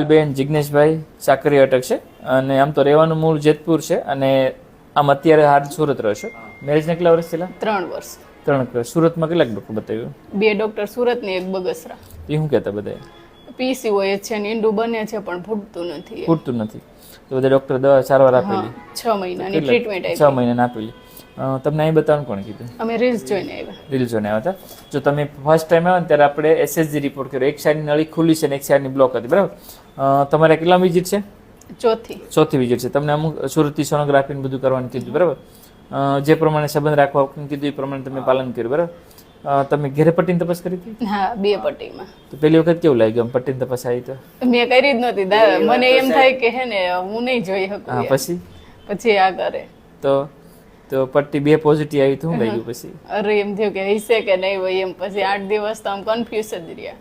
બેન જિગ્નેશભાઈ સાકરી અટક છે અને આમ તો રહેવાનું મૂળ જેતપુર છે અને આમ અત્યારે હાલ સુરત રહો છો. મેરેજને કેટલા વર્ષ થયેલા? 3 વર્ષ. 3 વર્ષ. સુરતમાં કેટલાક ડૉક્ટર બતાવ્યું? 2 ડૉક્ટર સુરત ને 1 બગસરા. એ શું કહેતા બધા? PCOS છે ને ઈંડું બને છે પણ ફૂટતું નથી. ફૂટતું નથી તો બધા ડૉક્ટર દવા સારવાર આપેલી? 6 મહિનાની ટ્રીટમેન્ટ આપી. 6 મહિનાની આપેલી. તમને અહીં બતાવવાનું કોણે કીધું? અમે રીલ્સ જોઈને આવ્યા. રીલ્સ જોઈને આવ્યા હતા. જો તમે ફર્સ્ટ ટાઈમ આવ્યા ને ત્યારે આપણે SSG રિપોર્ટ કર્યો. એક સાઈડની નળી ખુલ્લી છે ને એક સાઈડની બ્લોક હતી, બરાબર? તમારે કેટલા વિઝિટ છે? ચોથી વિઝિટ છે. તમને અમુક સુરતથી સોનોગ્રાફી ને બધું કરવાનું કીધું, બરાબર? જે પ્રમાણે સંબંધ રાખવા કીધું એ પ્રમાણે તમે પાલન કર્યું, બરાબર? તમે ઘેરે પટ્ટીની તપાસ કરી હતી? હા, 2 પટ્ટીમાં. તો પહેલી વખત કેવું લાગ્યું પટ્ટીની તપાસ આવી તો? મેં કરી જ નહોતી. મને એમ થાય કે હે ને હું નહીં જોઈ શકું. હા, પછી આ કરે તો પટ્ટી 2 પોઝિટિવ આવી તો શું લાગ્યું પછી? અરે એમ થયું કે હશે કે નહીં હોય એમ. પછી 8 દિવસ તો આમ કન્ફ્યુઝ જ રહ્યા.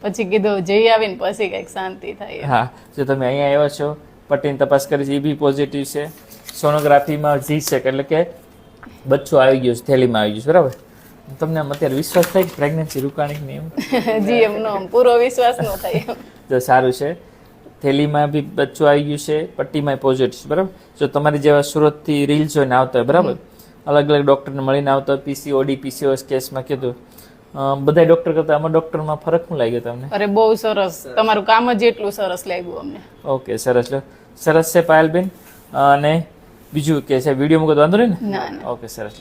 પછી કીધું જઈ આવીને પછી કંઈક શાંતિ થાય. હા, જો તમે અહીંયા આવ્યા છો, પટ્ટીની તપાસ કરી છે, એ બી પોઝિટિવ છે. સોનોગ્રાફીમાં જી છે એટલે કે બચ્ચું આવી ગયું છે, થેલીમાં આવી ગયું છે, બરાબર? તમને આમ અત્યારે વિશ્વાસ થાય કે પ્રેગ્નન્સી રૂકાણી નહીં એમ? જી એમનો પૂરો વિશ્વાસ ન થાય. તો સારું છે. થેલીમાં બી બચ્ચું આવી ગયું છે, પટ્ટીમાં પોઝિટિવ છે, બરાબર? જો તમારી જેવા સુરતથી રીલ જોઈને આવતા હોય, બરાબર, અલગ અલગ ડૉક્ટરને મળીને આવતા હોય, PCOD PCOS કેસમાં કીધું, બધા ડૉક્ટર કરતાં આમાં ડૉક્ટરમાં ફરક શું લાગ્યો તમને? અરે બહુ સરસ, તમારું કામ જ એટલું સરસ લાગ્યું અમને. ઓકે, સરસ સરસ છે પાયલબેન. અને બીજું કે છે વિડીયો મૂકો તો વાંધો નહીં ને? ના. ઓકે, સરસ.